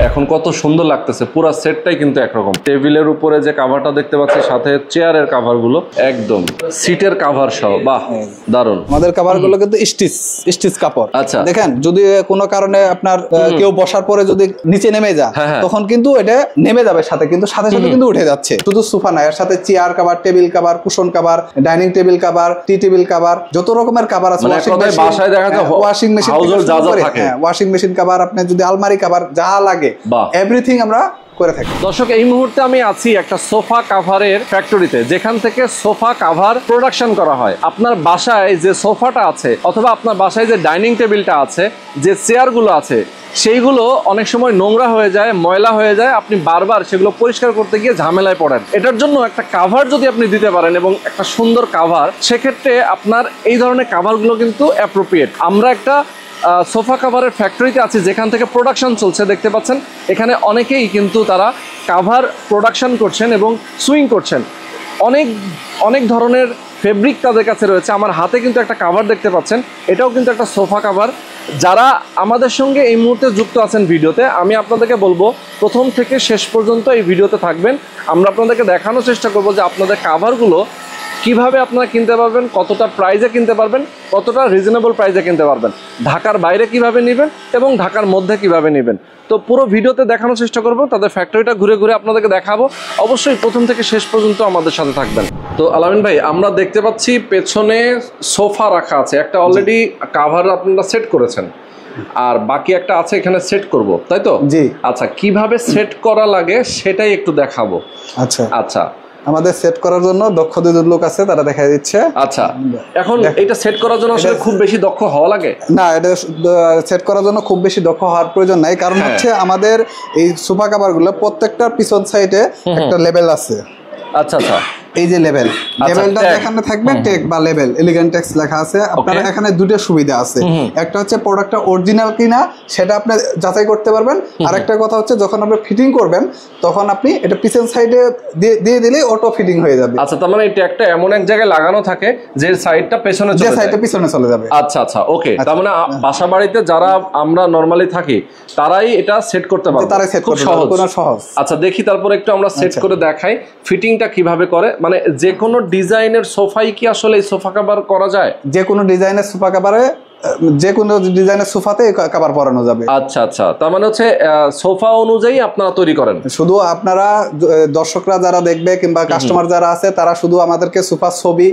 এখন কত সুন্দর লাগতেছে, পুরো সেটটাই কিন্তু একরকম। টেবিলের উপরে যে কাভারটা দেখতে পাচ্ছি, সাথে চেয়ারের কাভার গুলো একদম সিটের কাভার সহ, বাহ দারুন। আমাদের কাভার গুলো কিন্তু স্টিচ কাপড়। আচ্ছা, দেখেন যদি কোনো কারণে আপনার কেউ বসার পরে যদি নিচে নেমে যায় তখন কিন্তু এটা নেমে যাবে সাথে, কিন্তু সাথে সাথে কিন্তু উঠে যাচ্ছে। শুধু সোফা না, এর সাথে chair cover, table cover, cushion cover, dining table cover, tea table cover, যত রকমের কাভার আছে। বাসায় দেখা যায় washing machine, washing machine cover, আপনি যদি আলমারি কাভার যা লাগে এভরিথিং আমরা করে থাকি। দর্শক, এই মুহূর্তে আমি আছি একটা সোফা কাভারের ফ্যাক্টরিতে, যেখান থেকে সোফা কাভার প্রোডাকশন করা হয়। আপনার বাসায় যে সোফাটা আছে অথবা আপনার বাসায় যে ডাইনিং টেবিলটা আছে, যে চেয়ারগুলো আছে, সেইগুলো অনেক সময় নোংরা হয়ে যায়, ময়লা হয়ে যায়, আপনি বারবার সেগুলো পরিষ্কার করতে গিয়ে ঝামেলায় পড়েন। এটার জন্য একটা কাভার যদি আপনি দিতে পারেন এবং একটা সুন্দর কাভার, সেক্ষেত্রে আপনার এই ধরনের কাভারগুলো কিন্তু অ্যাপ্রোপ্রিয়েট। আমরা একটা সোফা কাভারের ফ্যাক্টরিতে আছি, যেখান থেকে প্রোডাকশন চলছে। দেখতে পাচ্ছেন এখানে অনেকেই কিন্তু তারা কাভার প্রোডাকশন করছেন এবং সুইং করছেন। অনেক ধরনের ফেব্রিক তাদের কাছে রয়েছে। আমার হাতে কিন্তু একটা কাভার দেখতে পাচ্ছেন, এটাও কিন্তু একটা সোফা কাভার। যারা আমাদের সঙ্গে এই মুহূর্তে যুক্ত আছেন ভিডিওতে, আমি আপনাদেরকে বলবো প্রথম থেকে শেষ পর্যন্ত এই ভিডিওতে থাকবেন। আমরা আপনাদেরকে দেখানোর চেষ্টা করবো যে আপনাদের কাভারগুলো কিভাবে আপনারা কিনতে পারবেন, কতটা প্রাইজে কিনতে পারবেন, কতটা রিজনেবল প্রাইজে কিনতে পারবেন, ঢাকার বাইরে কিভাবে নেবেন এবং ঢাকার মধ্যে কিভাবে নেবেন। তো পুরো ভিডিওতে দেখানোর চেষ্টা করবো, তাদের ফ্যাক্টরিটা ঘুরে ঘুরে আপনাদেরকে দেখাবো। অবশ্যই প্রথম থেকে শেষ পর্যন্ত আমাদের সাথে থাকবেন। তো আলামিন ভাই, আমরা দেখতে পাচ্ছি পেছনে সোফা রাখা আছে, একটা অলরেডি কাভার আপনারা সেট করেছেন, আর বাকি একটা আছে এখানে সেট করব, তাই তো? জি। আচ্ছা, কিভাবে সেট করা লাগে সেটাই একটু দেখাবো। আচ্ছা আচ্ছা, আমাদের সেট করার জন্য দক্ষ দুজন লোক আছে, তারা দেখা দিচ্ছে। আচ্ছা, এখন এটা সেট করার জন্য আসলে খুব বেশি দক্ষ হওয়া লাগে না? এটা সেট করার জন্য খুব বেশি দক্ষ হওয়ার প্রয়োজন নাই, কারণ হচ্ছে আমাদের এই সোফা কাভার গুলো প্রত্যেকটার পিছন সাইডে একটা লেভেল আছে। আচ্ছা আচ্ছা, এই যে লেভেলটা এখানে থাকবে, টেক বা লেভেল, এলিগেন্ট টেক্স লেখা আছে। আপনার এখানে দুটো সুবিধা আছে, একটা হচ্ছে প্রোডাক্টটা অরিজিনাল কিনা সেটা আপনি যাচাই করতে পারবেন, আর একটা কথা হচ্ছে যখন আপনি ফিটিং করবেন তখন আপনি এটা পিছন সাইডে দিয়ে দিলেই অটো ফিটিং হয়ে যাবে। আচ্ছা, তার মানে এই ট্যাগটা এমন এক জায়গায় লাগানো থাকে যে সাইডটা পেছনে চলে যায়, যে সাইডটা পিছনে চলে যাবে। আচ্ছা আচ্ছা, ওকে। তার মানে বাসা বাড়িতে যারা আমরা নরমালি থাকি তারাই এটা সেট করতে পারবে, তারাই সেট করতে পারবে, খুব সহজ। আচ্ছা, দেখি তারপর একটু আমরা সেট করে দেখাই ফিটিংটা কিভাবে করে। মানে যে কোনো ডিজাইনের সোফাই কি আসলে এই সোফা কভার করা যায়? যে কোনো ডিজাইনের সোফা কভারে, যে কোনো ডিজাইনের সোফাতে কভার পরানো যাবে। আচ্ছা আচ্ছা, তার মানে হচ্ছে সোফা অনুযায়ী আপনারা তৈরি করেন? শুধু আপনারা দর্শকরা যারা দেখবে কিংবা কাস্টমার যারা আছে তারা শুধু আমাদেরকে সোফার ছবি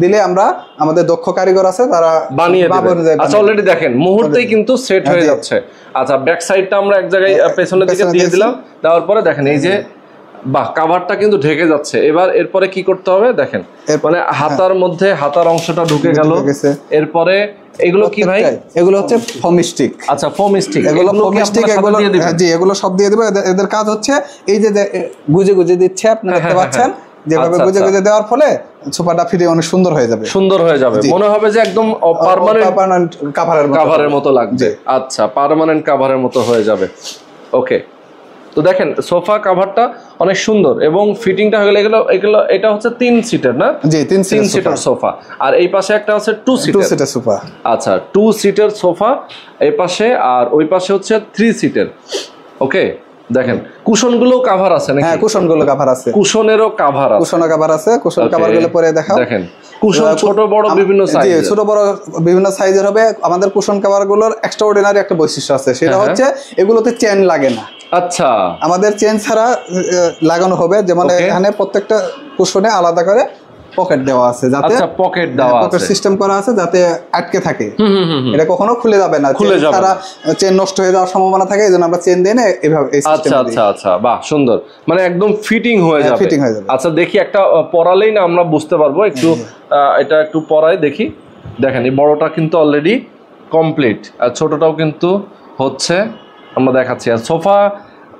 দিলে আমরা, আমাদের দক্ষ কারিগর আছে, তারা বানিয়ে দেবে। আচ্ছা, অলরেডি দেখেন মুহূর্তেই কিন্তু সেট হয়ে যাচ্ছে। আচ্ছা, ব্যাক সাইডটা আমরা এক জায়গায় পেছনের দিকে দিয়ে দিলাম, দেওয়ার পরে দেখেন এই যে বাহ, কাভারটা কিন্তু ঢেকে যাচ্ছে। এরপরে কি করতে হবে দেখেন, মানে হাতার মধ্যে হাতার অংশটা ঢুকে গেল। এরপরে এগুলো কি ভাই? এগুলো হচ্ছে ফোম স্টিক। আচ্ছা, ফোম স্টিক, এগুলো ফোম স্টিক, এগুলো জি, এগুলো সব দিয়ে দেবে। এদের কাজ হচ্ছে এই যে গুজে গুজে দিচ্ছে, আপনারা দেখতে পাচ্ছেন, যেভাবে গুজে গুজে দেওয়ার ফলে সোফাটা ফিরে অনেক সুন্দর হয়ে যাবে, সুন্দর হয়ে যাবে, মনে হবে যে একদম পার্মানেন্ট কাভারের মতো লাগবে। আচ্ছা, পার্মানেন্ট কাভারের মতো হয়ে যাবে। ওকে, তো দেখেন সোফা কাভারটা অনেক সুন্দর এবং ফিটিংটা হয়ে গেল। এটা হচ্ছে 3 সিটের না? জি, 3 সিটার সোফা। আর এই পাশে একটা আছে 2 সিটার সোফা। আচ্ছা, 2 সিটার সোফা এই পাশে, আর ওই পাশে হচ্ছে 3 সিটার। ওকে, দেখেন কুশনগুলো কভার আছে নাকি? হ্যাঁ, কুশনগুলো কভার আছে, কুশনেরও কভার আছে, কুশনও কভার আছে। কুশন কভারগুলো পরে দেখাও। দেখেন কুশন ছোট বড় বিভিন্ন সাইজ, জি, ছোট বড় বিভিন্ন সাইজের হবে। আমাদের কুশন কভারগুলোর এক্সট্রাঅর্ডিনারি একটা বৈশিষ্ট্য আছে, সেটা হচ্ছে এগুলোতে চেন লাগে না। আচ্ছা, আমাদের চেন ছাড়া লাগানো হবে। যেমন এখানে প্রত্যেকটা কুশনে আলাদা করে পকেট দেওয়া আছে, যাতে পকেট দেওয়া আছে, পকেট সিস্টেম করা আছে যাতে আটকে থাকে, এটা কখনো খুলে যাবে না। তারা চেন নষ্ট হয়ে যাওয়ার সম্ভাবনা থাকে, এইজন্য আমরা চেন দেই না, এইভাবে এই সিস্টেমে। আচ্ছা আচ্ছা, বাহ, সুন্দর, মানে একদম ফিটিং হয়ে যাবে। আচ্ছা, দেখি একটা পরালেই না আমরা বুঝতে পারবো। একটু এটা একটু পরাই দেখি। দেখেন এই বড়টা কিন্তু অলরেডি কমপ্লিট, আর ছোটটাও কিন্তু হচ্ছে, আমরা দেখাচ্ছি। আর সোফা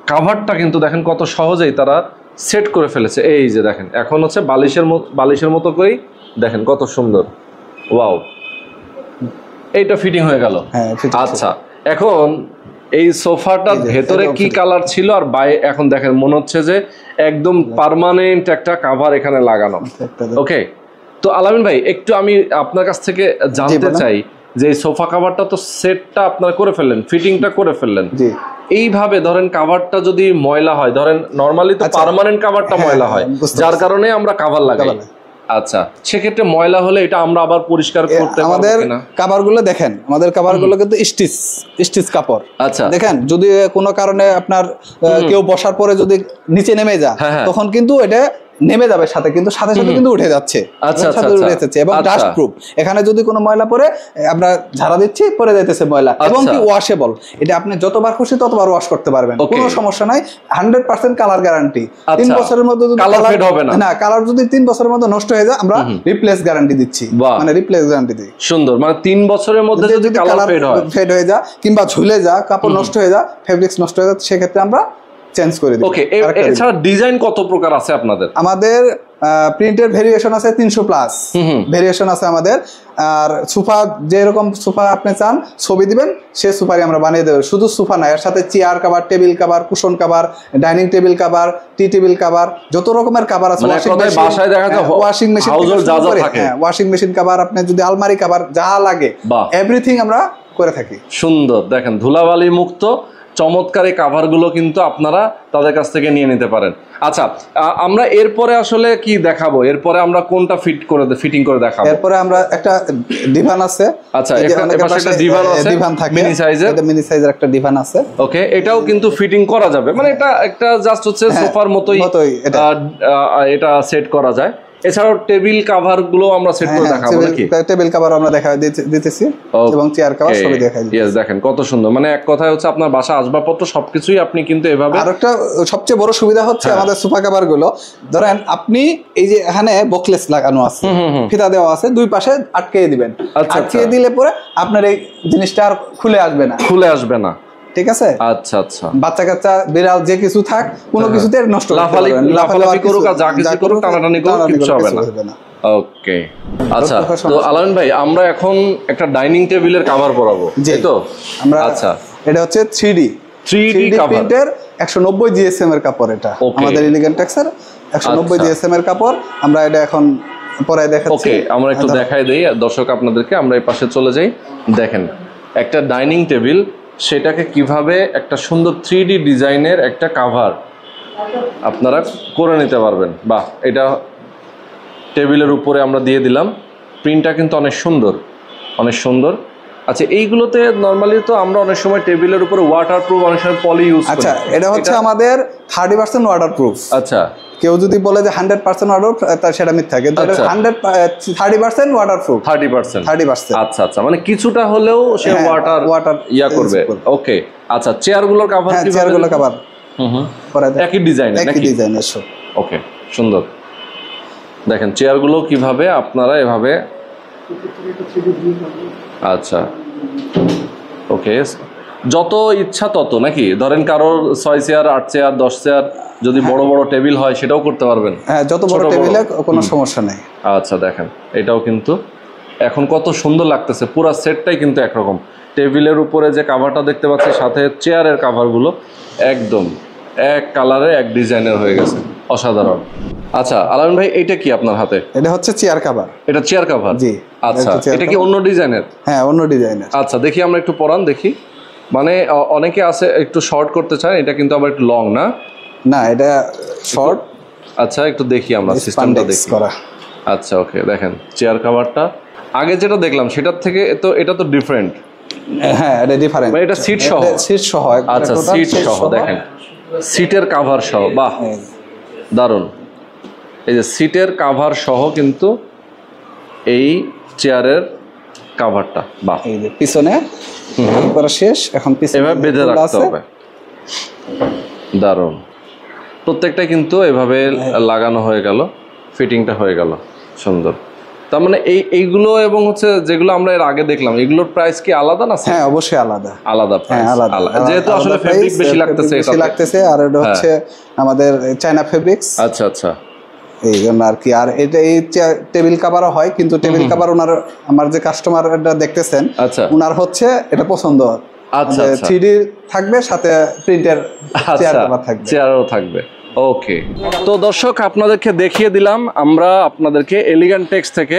কাভারটা কিন্তু দেখেন কত সহজেই তারা সেট করে ফেলেছে। এই যে দেখেন, এখন হচ্ছে বালিশের মতো করেই দেখেন কত সুন্দর। ওয়াও, এইটা ফিটিং হয়ে গেল। আচ্ছা, এখন এই সোফাটার ভেতরে কি কালার ছিল আর বাইরে, এখন দেখেন মনে হচ্ছে যে একদম পার্মানেন্ট একটা কাভার এখানে লাগানো। ওকে, তো আলামিন ভাই, একটু আমি আপনার কাছ থেকে জানতে চাই যে সোফা কাভারটা তো সেটটা আপনারা করে ফেললেন, ফিটিংটা করে ফেললেন, এইভাবে ধরেন কাভারটা যদি ময়লা হয়, ধরেন নরমালি তো পার্মানেন্ট কাভারটা ময়লা হয়, যার কারণে আমরা কাভার লাগাই। আচ্ছা, সেক্ষেত্রে ময়লা হলে এটা আমরা আবার পরিষ্কার করতে পারবো আমাদের কিনা? কাভারগুলো দেখেন, আমাদের কাভারগুলো কিন্তু স্টিচ কাপড়। আচ্ছা, দেখেন যদি কোনো কারণে আপনার কেউ বসার পরে যদি নিচে নেমে যায়, তখন কিন্তু এটা নেমে যাবে সাথে, কিন্তু সাথে সাথে কিন্তু উঠে যাচ্ছে। আচ্ছা, উঠে যাচ্ছে এবং ডাস্ট প্রুফ। এখানে যদি কোনো ময়লা পড়ে আমরা ঝাড়া দিচ্ছি, পরে যাইতেছে ময়লা, এবং কি ওয়াশেবল। এটা আপনি যতবার খুশি ততবার ওয়াশ করতে পারবেন, কোনো সমস্যা নাই। 100% কালার গ্যারান্টি। 3 বছরের মধ্যে যদি কালার ফেড হবে না, কালার যদি 3 বছরের মধ্যে নষ্ট হয়ে যায়, আমরা রিপ্লেস গ্যারান্টি দিচ্ছি, মানে রিপ্লেস গ্যারান্টি দিই। সুন্দর, মানে 3 বছরের মধ্যে যদি কালার ফেড হয়ে যায় কিংবা ঝুলে যায়, কাপড় নষ্ট হয়ে যায়, ফেব্রিক্স নষ্ট হয়ে যায়, সেক্ষেত্রে আমরা চেঞ্জ করে দিই। ওকে, এছাড়া ডিজাইন কত প্রকার আছে আপনাদের? আমাদের প্রিন্টের ভেরিয়েশন আছে 300+ ভেরিয়েশন আছে আমাদের। আর সোফা, যেরকম সোফা আপনি চান ছবি দিবেন, সে সোফারই আমরা বানিয়ে দেবো। শুধু সোফা না, এর সাথে chair cover, table cover, cushion cover, dining table cover, tea table cover, যত রকমের কাভার আছে। Washing machine, washing machine cover, আপনি যদি আলমারি কাভার, যা লাগে এভরিথিং আমরা করে থাকি। সুন্দর, দেখেন ধুলাবালি মুক্ত চমৎকার এই কাভারগুলো কিন্তু আপনারা তাদের কাছ থেকে নিয়ে নিতে পারেন। আচ্ছা, আমরা এরপরে আসলে কি দেখাবো? এরপরে আমরা কোনটা ফিটিং করে দেখাবো? এরপরে আমরা একটা ডিভান আছে। আচ্ছা, একটা ডিভান থাকে, মিনি সাইজের, এটা মিনি সাইজের একটা ডিভান আছে। ওকে, এটাও কিন্তু ফিটিং করা যাবে, মানে এটা একটা জাস্ট হচ্ছে সোফার মতোই এটা সেট করা যায়। এছাড়াও টেবিল কাভার গুলো আমরা সেট করে দেখাবো নাকি? টেবিল কাভার আমরা দেখাই দিতেছি এবং চেয়ার কাভার সবই দেখাই দিতেছি। यस, দেখেন কত সুন্দর, মানে এক কথায় হচ্ছে আপনার বাসা আসবাবপত্র সবকিছুই আপনি কিন্তু এভাবে। আর একটা সবচেয়ে বড় সুবিধা হচ্ছে আমাদের সোফা কাভার গুলো, ধরেন আপনি এই যে এখানে বকলেস লাগানো আছে, ফিতা দেওয়া আছে, দুই পাশে আটকিয়ে দিবেন। আটকিয়ে দিলে পরে আপনার এই জিনিসটা আর খুলে আসবে না। ঠিক আছে? আচ্ছা আচ্ছা, বাচ্চা কাচ্চা বিড়াল যে কিছু থাক, কোনো কিছুতে নষ্ট লাফালাফি করুক আর যা কিছু করুক, টানাটানি করুক, কিছু হবে না। ওকে, আচ্ছা, তো আলামিন ভাই, আমরা এখন একটা ডাইনিং টেবিলের কভার পরাবো, তাই তো? আমরা, আচ্ছা, এটা হচ্ছে 3D প্রিন্টের 190 জিএসএম এর কাপড়। এটা আমাদের এলিগেন্ট টেক্সের 190 জিএসএম এর কাপড়। আমরা এটা এখন পরায় দেখাচ্ছি। ওকে, আমরা একটু দেখাই দেই দর্শক আপনাদেরকে। আমরা এই পাশে চলে যাই। দেখেন একটা ডাইনিং টেবিল, সেটাকে কিভাবে একটা সুন্দর 3D ডিজাইনের একটা কাভার আপনারা করে নিতে পারবেন। বাহ, এটা টেবিলের উপরে আমরা দিয়ে দিলাম। প্রিন্টটা কিন্তু অনেক সুন্দর। আচ্ছা, এইগুলোতে নরমালি তো আমরা অনেক সময় টেবিলের উপরে ওয়াটারপ্রুফ, অনেক সময় পলি ইউজ করি। আচ্ছা, এটা হচ্ছে আমাদের 30% ওয়াটারপ্রুফ। আচ্ছা, কেউ যদি বলে যে 100% ওয়াটারপ্রুফ, তার সেটা মিথ্যা। কিন্তু 30% ওয়াটারপ্রুফ। 30%। আচ্ছা আচ্ছা, মানে কিছুটা হলেও সে ওয়াটার ইয়া করবে। ওকে, আচ্ছা, চেয়ারগুলোর কভার, চেয়ারগুলোর কভার একই ডিজাইনের সব। ওকে, সুন্দর। দেখেন চেয়ারগুলো কিভাবে আপনারা এভাবে, আচ্ছা, ওকে, যত ইচ্ছা তত নাকি? ধরেন কারোর 6 চেয়ার, 8 চেয়ার, 10 চেয়ার, যদি বড় বড় টেবিল হয় সেটাও করতে পারবেন। হ্যাঁ, যত বড় টেবিলে কোনো সমস্যা নেই। আচ্ছা, দেখেন এটাও কিন্তু এখন কত সুন্দর লাগতেছে। পুরো সেটটাই কিন্তু একরকম। টেবিলের উপরে যে কাভারটা দেখতে পাচ্ছি, সাথে চেয়ারের কাভারগুলো একদম এক কালারে, এক ডিজাইনের হয়ে গেছে, অসাধারণ। আচ্ছা আলামিন ভাই, এটা কি আপনার হাতে? এটা হচ্ছে চেয়ার কভার। এটা চেয়ার কভার? জি। আচ্ছা, এটা কি অন্য ডিজাইনের? হ্যাঁ, অন্য ডিজাইনের। আচ্ছা, দেখি আমরা একটু পরান দেখি। মানে অনেকে আছে একটু শর্ট করতে চায়, এটা কিন্তু আবার একটু লং না? না, এটা শর্ট। আচ্ছা, একটু দেখি আমরা সিস্টেমটা দেখি। আচ্ছা, ওকে, দেখেন চেয়ার কভারটা আগে যেটা দেখলাম সেটার থেকে তো এটা তো ডিফারেন্ট। হ্যাঁ, এটা ডিফারেন্ট। মানে এটা সিট সহ। আচ্ছা, সিট সহ, দেখেন সিটের কভার সহ। বাহ, দারুণ। এই যে সিটের কভার সহ কিন্তু এই চেয়ারের কভারটা। বাহ, এই যে পিছনে করা শেষ, এখন পিছনে এভাবে বেঁধে রাখতে হবে। দারুণ। প্রত্যেকটা কিন্তু এভাবে লাগানো হয়ে গেল, ফিটিংটা হয়ে গেল, সুন্দর। তার মানে এইগুলো এবং হচ্ছে যেগুলো আমরা এর আগে দেখলাম, এগুলোর প্রাইস কি আলাদা না? হ্যাঁ, অবশ্যই আলাদা প্রাইস, যেহেতু আসলে ফেব্রিক বেশি লাগতেছে। আর এটা হচ্ছে আমাদের চায়না ফেব্রিক্স। আচ্ছা আচ্ছা, এই জন্য আর কি। আর এটা এই টেবিল কাভারও হয়, কিন্তু টেবিল কাভার ওনার, আমার যে কাস্টমার এটা দেখতেছেন, ওনার হচ্ছে এটা পছন্দ। আচ্ছা, 3D থাকবে, সাথে প্রিন্টের চেয়ার কভার থাকবে। চেয়ারও থাকবে। ওকে, তো দর্শক আপনাদেরকে দেখিয়ে দিলাম আমরা আপনাদেরকে এলিগ্যান্ট টেক্স থেকে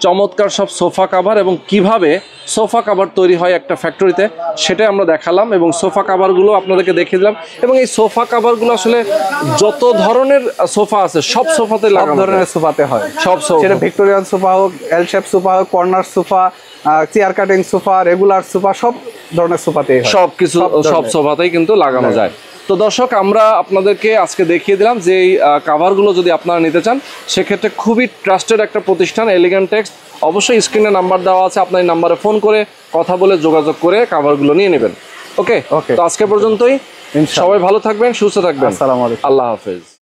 চমৎকার সব সোফা কাভার এবং কিভাবে সোফা কাভার তৈরি হয় একটা ফ্যাক্টরিতে সেটাই আমরা দেখালাম, এবং সোফা কাভারগুলো আপনাদেরকে দেখিয়ে দিলাম। এবং এই সোফা কাভারগুলো আসলে যত ধরনের সোফা আছে সব সোফাতে লাগানো, সব ধরনের সোফাতে হয়, সব সেটা ভিক্টোরিয়ান সোফা হোক, এল শেপ সোফা হোক, corner sofa, chair cutting sofa, regular sofa, সব ধরনের সোফাতে সব কিছু সব সোফাতেই কিন্তু লাগানো যায়। তো দর্শক আমরা আপনাদেরকে আজকে দেখিয়ে দিলাম যে এই কাভারগুলো যদি আপনারা নিতে চান সেক্ষেত্রে খুবই ট্রাস্টেড একটা প্রতিষ্ঠান এলিগ্যান্ট টেক্স। অবশ্যই স্ক্রিনে নাম্বার দেওয়া আছে, আপনার এই নাম্বারে ফোন করে কথা বলে যোগাযোগ করে কাভারগুলো নিয়ে নেবেন। ওকে, তো আজকে পর্যন্তই। সবাই ভালো থাকবেন, সুস্থ থাকবেন। আসসালামু আলাইকুম। আল্লাহ হাফেজ।